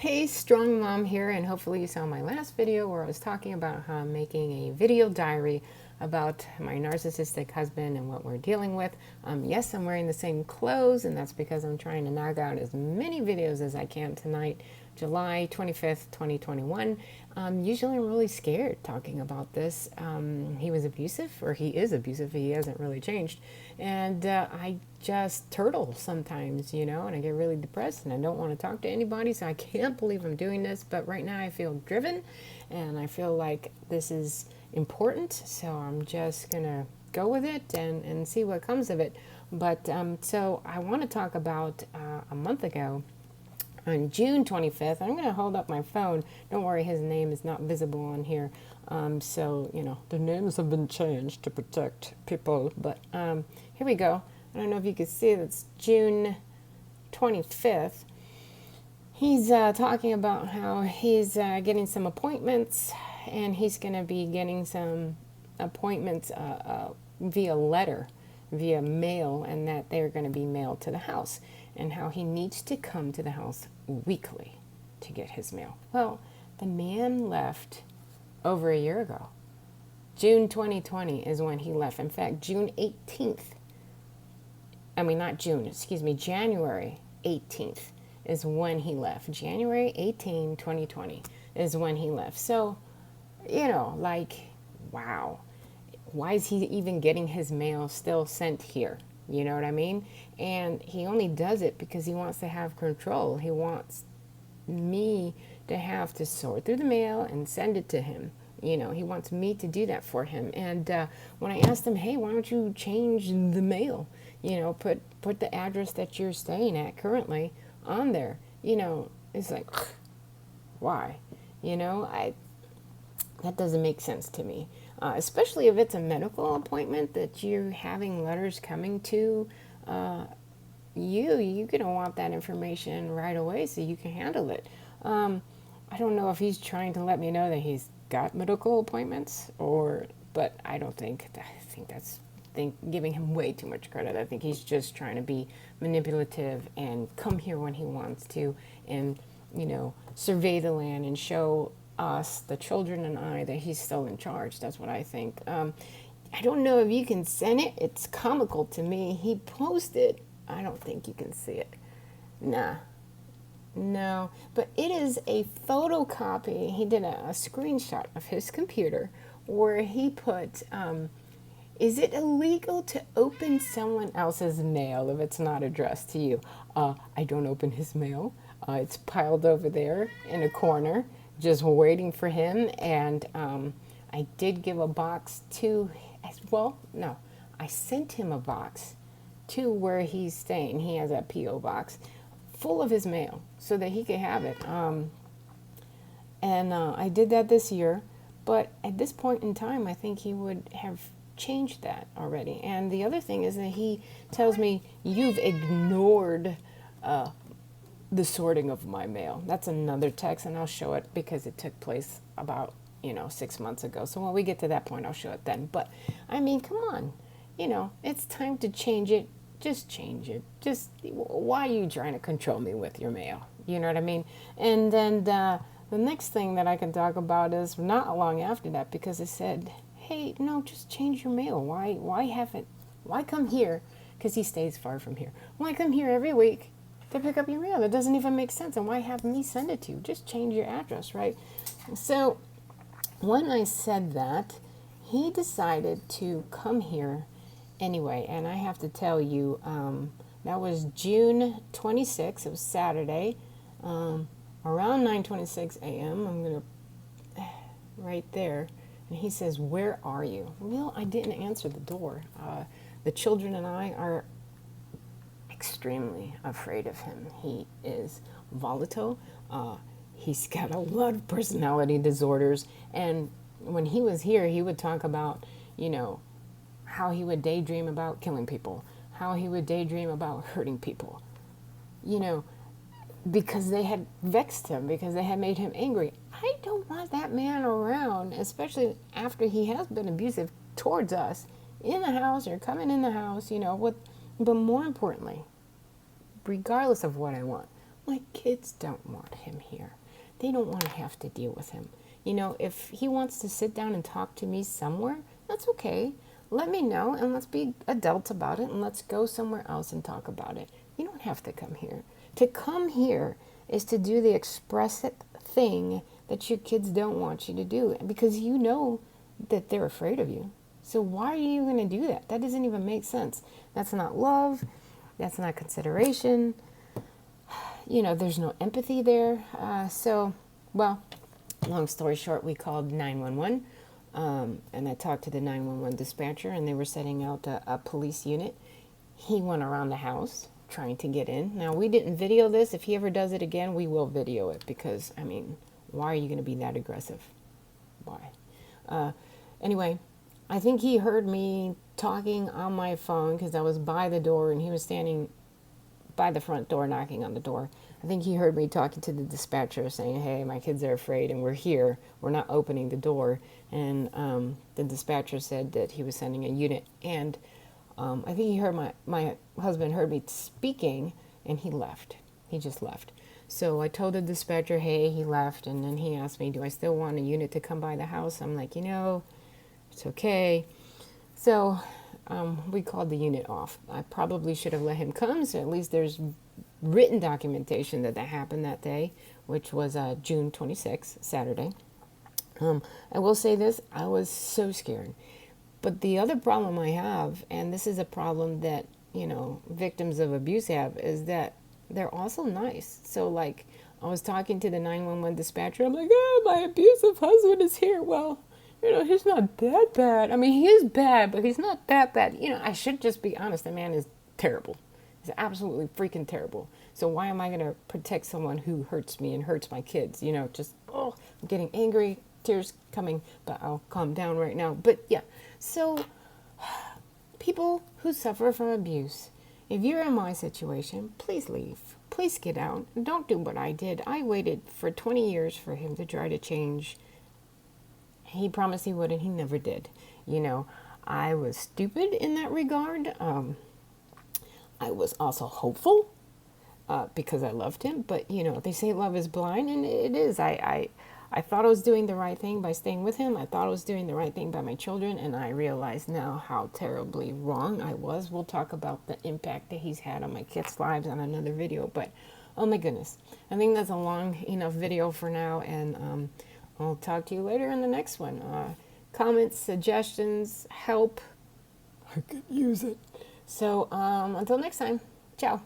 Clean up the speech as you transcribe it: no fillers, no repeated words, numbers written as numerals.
Hey, Strong Mom here, and hopefully you saw my last video where I was talking about how I'm making a video diary about my narcissistic husband and what we're dealing with. Yes, I'm wearing the same clothes, and that's because I'm trying to knock out as many videos as I can tonight, July 25th, 2021. Usually I'm really scared talking about this. He was abusive, or he is abusive. He hasn't really changed. And I just turtle sometimes, and I get really depressed and I don't want to talk to anybody. So I can't believe I'm doing this. But right now I feel driven and I feel like this is important. So I'm just going to go with it and see what comes of it. But so I want to talk about a month ago. On June 25th, I'm going to hold up my phone. Don't worry, his name is not visible on here. The names have been changed to protect people. But here we go. I don't know if you can see it. It's June 25th. He's talking about how he's getting some appointments, and he's going to be getting some appointments via letter, via mail, and that they're going to be mailed to the house, and how he needs to come to the house weekly to get his mail. Well, the man left over a year ago. June 2020 is when he left. In fact, January 18th is when he left. January 18, 2020 is when he left. So, wow. Why is he even getting his mail still sent here? You know what I mean? And he only does it because he wants to have control. He wants me to have to sort through the mail and send it to him. He wants me to do that for him. And when I asked him, hey, why don't you change the mail? Put the address that you're staying at currently on there. It's like, why? That doesn't make sense to me. Especially if it's a medical appointment that you're having letters coming to you're going to want that information right away so you can handle it. I don't know if he's trying to let me know that he's got medical appointments, but I think that's giving him way too much credit. I think he's just trying to be manipulative and come here when he wants to and, survey the land and show us, the children and I, that he's still in charge. That's what I think. I don't know if you can send it. It's comical to me. He posted. I don't think you can see it. Nah. No. But it is a photocopy. He did a screenshot of his computer where he put, is it illegal to open someone else's mail if it's not addressed to you? I don't open his mail. It's piled over there in a corner, just waiting for him. And I did give a box to, I sent him a box to where he's staying. He has a P.O. box full of his mail so that he could have it. I did that this year. But at this point in time, I think he would have changed that already. And the other thing is that he tells me, you've ignored the sorting of my mail. That's another text, and I'll show it because it took place about 6 months ago. So when we get to that point, I'll show it then. But come on, it's time to change it. Just change it. Why are you trying to control me with your mail? You know what I mean? And then the next thing that I can talk about is not long after that, because it said, hey, no, just change your mail. Why come here? Because he stays far from here. Why come here every week to pick up your mail? That doesn't even make sense. And why have me send it to you? Just change your address, right? So when I said that, he decided to come here anyway. And I have to tell you, that was June 26th. It was Saturday, around 9:26 a.m. I'm going to, right there. And he says, where are you? Well, I didn't answer the door. The children and I are extremely afraid of him. He is volatile. He's got a lot of personality disorders. And when he was here, he would talk about, how he would daydream about killing people, how he would daydream about hurting people, because they had vexed him, because they had made him angry. I don't want that man around, especially after he has been abusive towards us in the house or coming in the house, but more importantly, regardless of what I want, My kids don't want him here. They don't want to have to deal with him. You know, if he wants to sit down and talk to me somewhere, that's okay. Let me know and let's be adults about it and let's go somewhere else and talk about it. You don't have to come here. To come here is to do the express thing that your kids don't want you to do because you know that they're afraid of you. So why are you going to do that? That doesn't even make sense. That's not love. That's not consideration. You know, there's no empathy there. Well, long story short, we called 911, and I talked to the 911 dispatcher, and they were setting out a police unit. He went around the house trying to get in. Now, we didn't video this. If he ever does it again, we will video it because, I mean, why are you going to be that aggressive? Why? Anyway, I think he heard me talking on my phone because I was by the door, and he was standing by the front door knocking on the door. I think he heard me talking to the dispatcher saying, hey, my kids are afraid and we're here. We're not opening the door. And the dispatcher said that he was sending a unit. And I think he heard my husband heard me speaking and he left. He just left. So I told the dispatcher, hey, he left. And then he asked me, do I still want a unit to come by the house? I'm like, you know, it's okay. So we called the unit off. I probably should have let him come, so at least there's written documentation that happened that day, which was June 26th, Saturday. I will say this, I was so scared. But the other problem I have, and this is a problem that, you know, victims of abuse have, is that they're also nice. So, like, I was talking to the 911 dispatcher. I'm like, oh, my abusive husband is here. Well, you know, he's not that bad. I mean, he is bad, but he's not that bad. You know, I should just be honest. The man is terrible. He's absolutely freaking terrible. So why am I going to protect someone who hurts me and hurts my kids? You know, just, oh, I'm getting angry, tears coming, but I'll calm down right now. But yeah, so people who suffer from abuse, if you're in my situation, please leave. Please get out. Don't do what I did. I waited for 20 years for him to try to change. He promised he would, and he never did. You know, I was stupid in that regard. I was also hopeful because I loved him. But, you know, they say love is blind, and it is. I thought I was doing the right thing by staying with him. I thought I was doing the right thing by my children, and I realize now how terribly wrong I was. We'll talk about the impact that he's had on my kids' lives on another video. But, oh my goodness. I think that's a long enough video for now, and I'll talk to you later in the next one. Comments, suggestions, help. I could use it. So until next time, ciao.